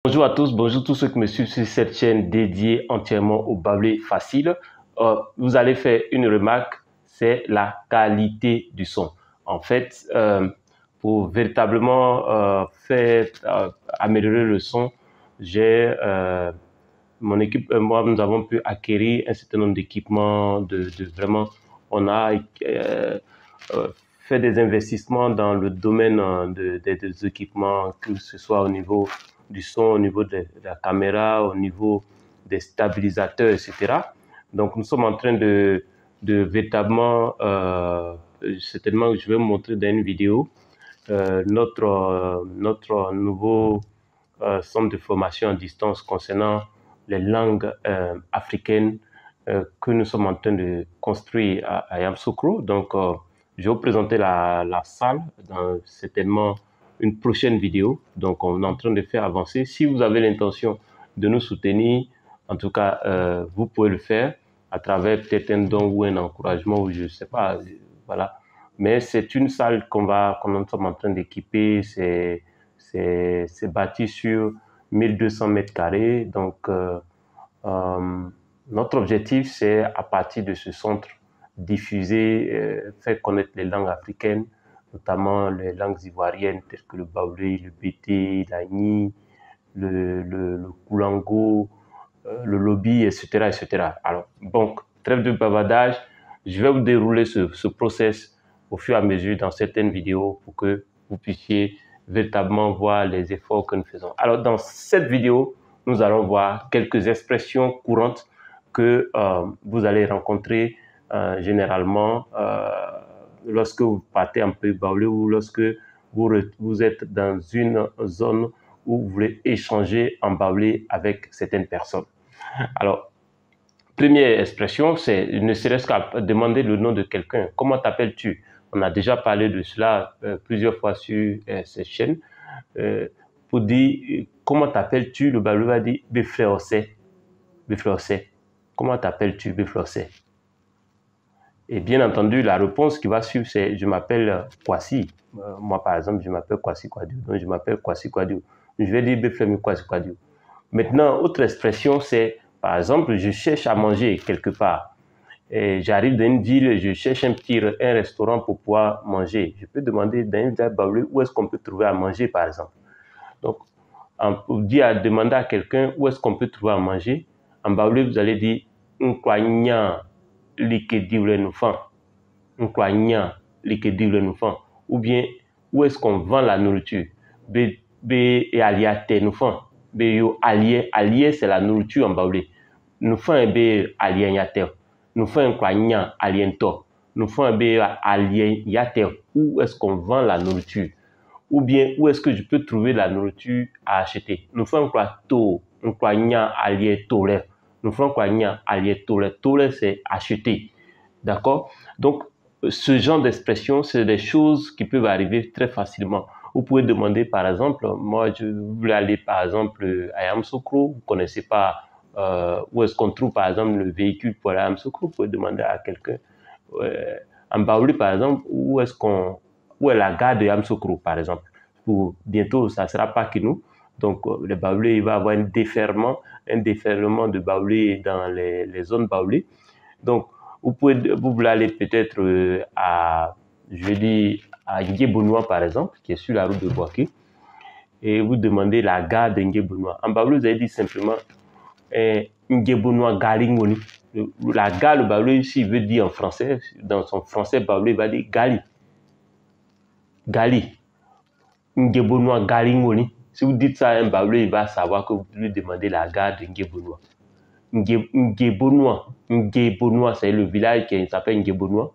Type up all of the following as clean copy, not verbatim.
Bonjour à tous, bonjour tous ceux qui me suivent sur cette chaîne dédiée entièrement au bâblé facile. Vous allez faire une remarque, c'est la qualité du son. En fait, pour véritablement améliorer le son, mon équipe et moi, nous avons pu acquérir un certain nombre d'équipements, vraiment, on a fait des investissements dans le domaine des équipements, que ce soit au niveau du son, au niveau de la caméra, au niveau des stabilisateurs, etc. Donc, nous sommes en train de véritablement, certainement, je vais vous montrer dans une vidéo, notre nouveau centre de formation à distance concernant les langues africaines que nous sommes en train de construire à Yamoussoukro. Donc, je vais vous présenter la salle dans certainement une prochaine vidéo. Donc, on est en train de faire avancer. Si vous avez l'intention de nous soutenir, en tout cas, vous pouvez le faire à travers peut-être un don ou un encouragement, ou je ne sais pas, voilà. Mais c'est une salle qu'on sommes en train d'équiper. C'est bâti sur 1200 mètres carrés. Donc, notre objectif, c'est à partir de ce centre, diffuser, faire connaître les langues africaines, notamment les langues ivoiriennes telles que le baoulé, le bété, l'agni, le koulango, le lobby, etc., etc. Alors, donc, trêve de bavardage, je vais vous dérouler ce process au fur et à mesure dans certaines vidéos pour que vous puissiez véritablement voir les efforts que nous faisons. Alors, dans cette vidéo, nous allons voir quelques expressions courantes que vous allez rencontrer généralement lorsque vous partez un peu baoulé ou lorsque vous êtes dans une zone où vous voulez échanger en baoulé avec certaines personnes. Alors, première expression, c'est ne serait-ce qu'à demander le nom de quelqu'un. Comment t'appelles-tu? On a déjà parlé de cela plusieurs fois sur cette chaîne. Pour dire comment t'appelles-tu, le baoulé va dire Befleosé. Befleosé. Comment t'appelles-tu, Befleosé? Et bien entendu, la réponse qui va suivre, c'est je m'appelle Kwasi. Moi, par exemple, je m'appelle Kwasi Kwadio. Donc, je m'appelle Kwasi Kwadio. Je vais dire Beflemi Kwasi Kwadio. Maintenant, autre expression, c'est par exemple, je cherche à manger quelque part. J'arrive dans une ville, je cherche un restaurant pour pouvoir manger. Je peux demander dans une ville baoulé où est-ce qu'on peut trouver à manger, par exemple. Donc, pour demander à quelqu'un où est-ce qu'on peut trouver à manger, en baoulé, vous allez dire Nkwanya likedivle noufan. Nkwanya likedivle noufan. Ou bien, où est-ce qu'on vend la nourriture? Be aliate noufan. Allié, c'est la nourriture en baoulé. Nous faisons un peu allié. Nous faisons un aliento. Nous faisons un peu allié. Où est-ce qu'on vend la nourriture? Ou bien, où est-ce que je peux trouver la nourriture à acheter? Nous faisons quoi? Nous faisons allié tole. Nous faisons quoi? Allié tole. Tole, c'est acheter. D'accord? Donc, ce genre d'expression, c'est des choses qui peuvent arriver très facilement. Vous pouvez demander, par exemple, moi, je voulais aller, par exemple, à Yamoussoukro, vous ne connaissez pas où est-ce qu'on trouve, par exemple, le véhicule pour aller à Yamoussoukro, vous pouvez demander à quelqu'un. En baoulé, par exemple, où est la gare de Yamoussoukro, par exemple. Bientôt, ça ne sera pas que nous. Donc, le baoulé, il va y avoir un déferlement de baoulé dans les zones baoulées. Donc, vous voulez aller peut-être à Nguébounoua, par exemple, qui est sur la route de Boaké, et vous demandez la gare de Nguébounoua. En baoulé, vous allez dire simplement Nguébounoua Galingoni. La gare, le baoulé, ici, il veut dire en français, dans son français baoulé, il va dire Gali. Gali. Nguébounoua Galingoni. Si vous dites ça à un baoulé, il va savoir que vous lui demandez la gare de Nguébounoua. Nguébounoua, c'est le village qui s'appelle Nguébounoua.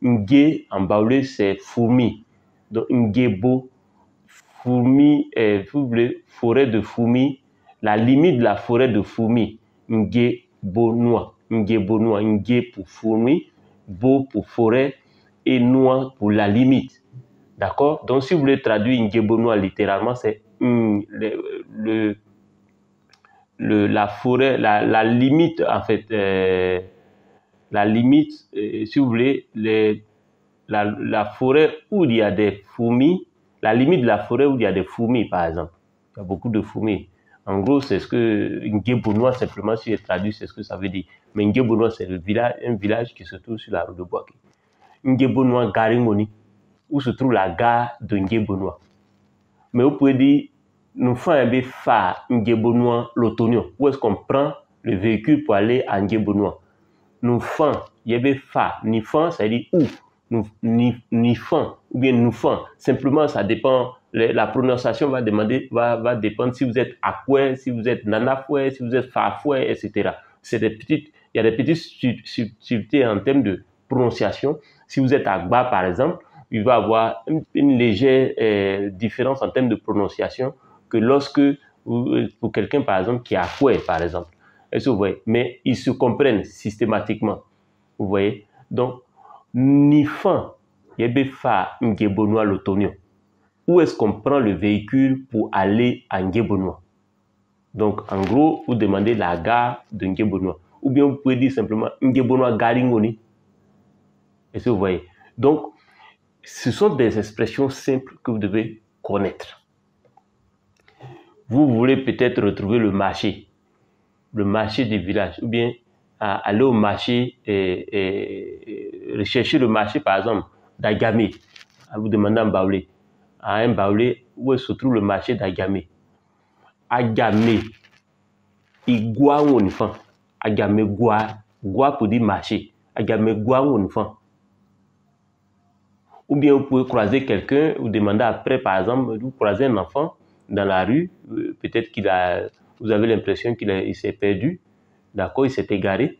Ngué, en baoulé, c'est fourmi. Donc, Nguébo, fourmi, vous voulez, forêt de fourmis, la limite de la forêt de fourmis. Nguébounoua. Nguébounoua. Ngué pour fourmi, Bo pour forêt et Noua pour la limite. D'accord? Donc, si vous voulez traduire Nguébounoua littéralement, c'est la forêt, la limite, en fait, la limite, si vous voulez, la forêt où il y a des fourmis, la limite de la forêt où il y a des fourmis, par exemple. Il y a beaucoup de fourmis. En gros, c'est ce que Ngebonois, simplement, si je traduis, c'est ce que ça veut dire. Mais Ngebonois, c'est un village qui se trouve sur la route de Boaké. Ngebonois Garingoni, où se trouve la gare de Ngebonois. Mais vous pouvez dire, nous faisons un fa Ngebonois l'Otonio. Où est-ce qu'on prend le véhicule pour aller à Ngebonois? Nous faisons, il y a fa, ni fan, ça veut dire où? Ni fan, ou bien nous fan. Simplement, ça dépend. La prononciation va dépendre si vous êtes Akwe, si vous êtes Nanafoué, si vous êtes Fafoué, etc. Il y a des petites subtilités en termes de prononciation. Si vous êtes Agba, par exemple, il va y avoir une légère différence en termes de prononciation que lorsque, pour quelqu'un, par exemple, qui est Akwe, par exemple. Est-ce que vous voyez? Mais ils se comprennent systématiquement. Vous voyez? Donc, ni fan, yebe fa Ngebonois l'Otonio. Où est-ce qu'on prend le véhicule pour aller à Ngebonois? Donc, en gros, vous demandez la gare de Ngebonois. Ou bien vous pouvez dire simplement Ngebonois Garingoni. Est-ce que vous voyez? Donc, ce sont des expressions simples que vous devez connaître. Vous voulez peut-être retrouver le marché du village, ou bien aller au marché et rechercher le marché, par exemple, d'Agamé. Vous demandez à un Baoulé où se trouve le marché d'Agamé. Agamé, Igua ou une fan. Agamé Gua pour dire marché. Agamé Gua ou une fan. Ou bien vous pouvez croiser quelqu'un, vous demandez après, par exemple, vous croisez un enfant dans la rue, peut-être vous avez l'impression qu'il s'est perdu, d'accord, il s'est égaré.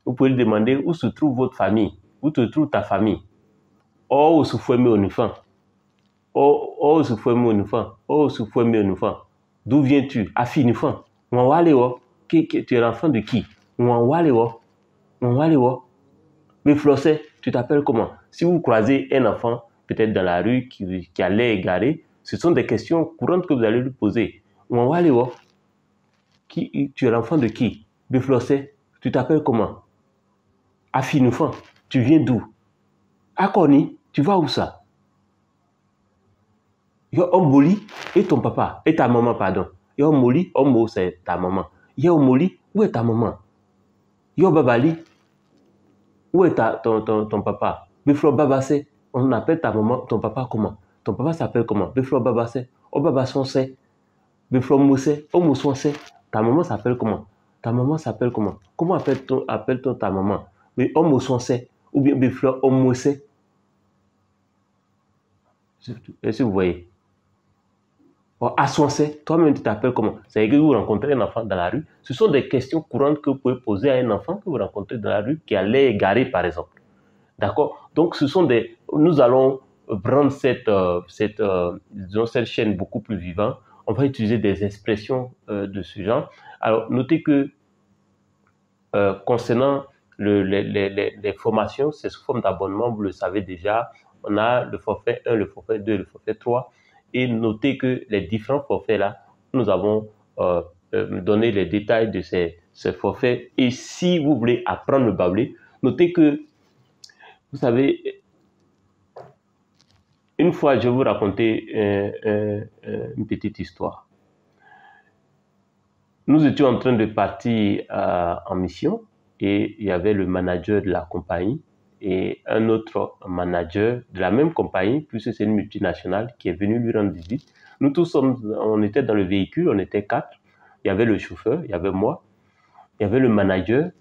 Vous pouvez lui demander où se trouve votre famille, où se trouve ta famille. Oh, où se fait mon enfant. Oh, se fait mon enfant. Oh, se fait mon enfant. D'où viens-tu? Afinifan. Tu es l'enfant de qui? Mais Flossé, tu t'appelles comment? Si vous croisez un enfant, peut-être dans la rue, qui a l'air égaré, ce sont des questions courantes que vous allez lui poser. Tu es l'enfant de qui? Mais Flossé, tu t'appelles comment? Afinifan, tu viens d'où? Akoni, tu vas où ça? Yo Omoli et ton papa, et ta maman, pardon. Yo Omoli, Omo c'est ta maman. Yo Omoli, où est ta maman? Yo Babali, où est ton papa? Biflo Babassé, on appelle ta maman, ton papa comment? Ton papa s'appelle comment? Biflo Babassé, O Babasonsé, Biflo Moussé, O Moussonsé. Ta maman s'appelle comment? Ta maman s'appelle comment? Comment appelle-t-on ta maman? Mais O Moussonsé, ou bien Biflo O Moussé. Est-ce que vous voyez? Assoncé, toi-même tu t'appelles comment? C'est que vous rencontrez un enfant dans la rue. Ce sont des questions courantes que vous pouvez poser à un enfant que vous rencontrez dans la rue qui a l'air égaré, par exemple. D'accord? Donc, nous allons rendre cette chaîne beaucoup plus vivante. On va utiliser des expressions de ce genre. Alors, notez que concernant les formations, c'est sous forme d'abonnement, vous le savez déjà. On a le forfait 1, le forfait 2, le forfait 3. Et notez que les différents forfaits-là, nous avons donné les détails de ces forfaits. Et si vous voulez apprendre le baoulé, notez que, vous savez, une fois, je vais vous raconter une petite histoire. Nous étions en train de partir en mission et il y avait le manager de la compagnie et un autre manager de la même compagnie, puisque c'est une multinationale, qui est venu lui rendre visite. Nous tous, on était dans le véhicule, on était 4. Il y avait le chauffeur, il y avait moi, il y avait le manager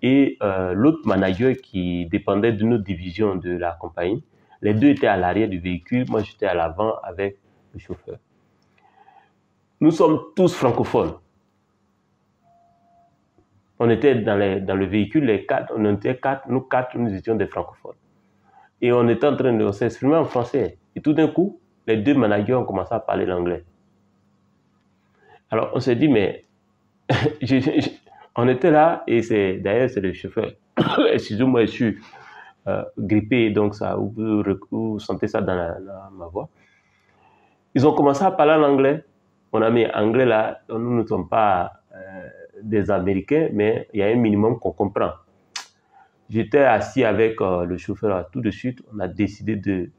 et l'autre manager qui dépendait d'une autre division de la compagnie. Les deux étaient à l'arrière du véhicule, moi j'étais à l'avant avec le chauffeur. Nous sommes tous francophones. On était dans le véhicule, les 4, on était 4, nous 4, nous étions des francophones. Et on était en train de s'exprimer en français. Et tout d'un coup, les deux managers ont commencé à parler l'anglais. Alors on s'est dit, mais on était là, et d'ailleurs c'est le chauffeur. Excusez-moi, je suis grippé, donc ça, vous sentez ça dans ma voix. Ils ont commencé à parler en anglais. On a mis anglais là, nous ne sommes pas des Américains, mais il y a un minimum qu'on comprend. J'étais assis avec le chauffeur là, tout de suite, on a décidé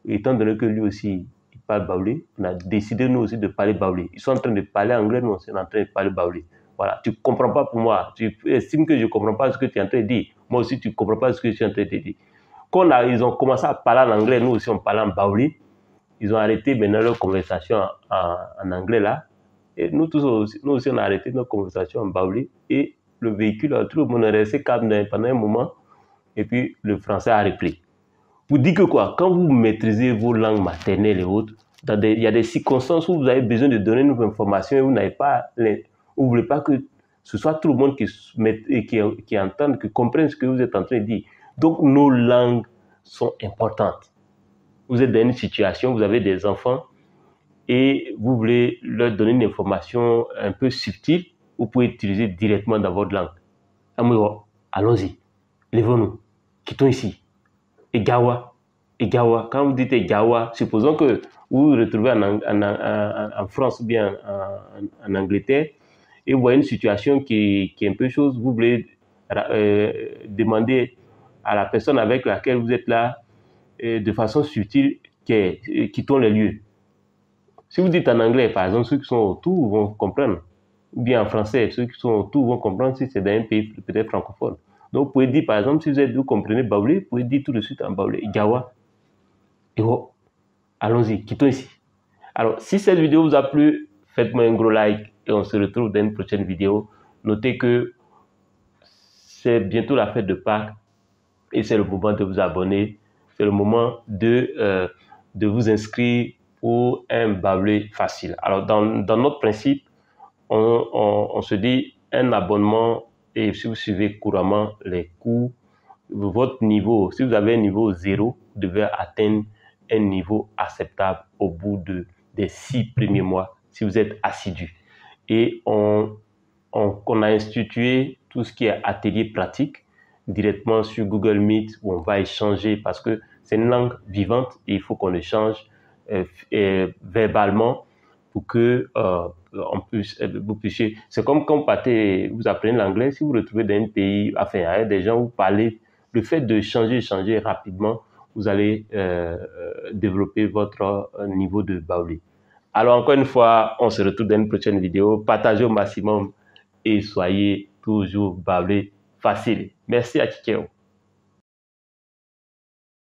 étant donné que lui aussi parlent baoulé, on a décidé nous aussi de parler baoulé. Ils sont en train de parler anglais, nous aussi on est en train de parler baoulé. Voilà, tu ne comprends pas pour moi, tu estimes que je ne comprends pas ce que tu es en train de dire. Moi aussi, tu ne comprends pas ce que je suis en train de dire. Quand ils ont commencé à parler en anglais, nous aussi on parlait en baoulé. Ils ont arrêté maintenant leur conversation en anglais là. Et nous aussi on a arrêté notre conversation en baoulé. Et le véhicule, tout le monde est resté calme pendant un moment. Et puis le français a repris. Vous dites que quoi? Quand vous maîtrisez vos langues maternelles et autres, il y a des circonstances où vous avez besoin de donner une information et vous n'avez pas, vous voulez pas que ce soit tout le monde qui entende, qui comprenne ce que vous êtes en train de dire. Donc nos langues sont importantes. Vous êtes dans une situation, vous avez des enfants et vous voulez leur donner une information un peu subtile, vous pouvez utiliser directement dans votre langue. Allons-y, levons-nous, quittons ici. Egawa. Quand vous dites Egawa, supposons que vous vous retrouvez en France ou bien en Angleterre et vous voyez une situation qui est un peu chose, vous voulez demander à la personne avec laquelle vous êtes là de façon subtile quittons les lieux. Si vous dites en anglais, par exemple, ceux qui sont autour vont comprendre. Ou bien en français, ceux qui sont autour vont comprendre si c'est dans un pays peut-être francophone. Donc, vous pouvez dire, par exemple, si vous comprenez baoulé, vous pouvez dire tout de suite en baoulé, Gawa. Et allons-y, quittons ici. Alors, si cette vidéo vous a plu, faites-moi un gros like et on se retrouve dans une prochaine vidéo. Notez que c'est bientôt la fête de Pâques et c'est le moment de vous abonner. C'est le moment de vous inscrire pour un baoulé facile. Alors, dans notre principe, on se dit un abonnement. Et si vous suivez couramment les cours, votre niveau, si vous avez un niveau 0, vous devez atteindre un niveau acceptable au bout des 6 premiers mois, si vous êtes assidu. Et on a institué tout ce qui est atelier pratique directement sur Google Meet où on va échanger parce que c'est une langue vivante et il faut qu'on échange verbalement pour que vous puissiez. C'est comme quand vous apprenez l'anglais, si vous vous retrouvez dans un pays, enfin, avec des gens où vous parlez, le fait de échanger rapidement, vous allez développer votre niveau de baoulé. Alors, encore une fois, on se retrouve dans une prochaine vidéo. Partagez au maximum et soyez toujours baoulé facile. Merci à Kikeo.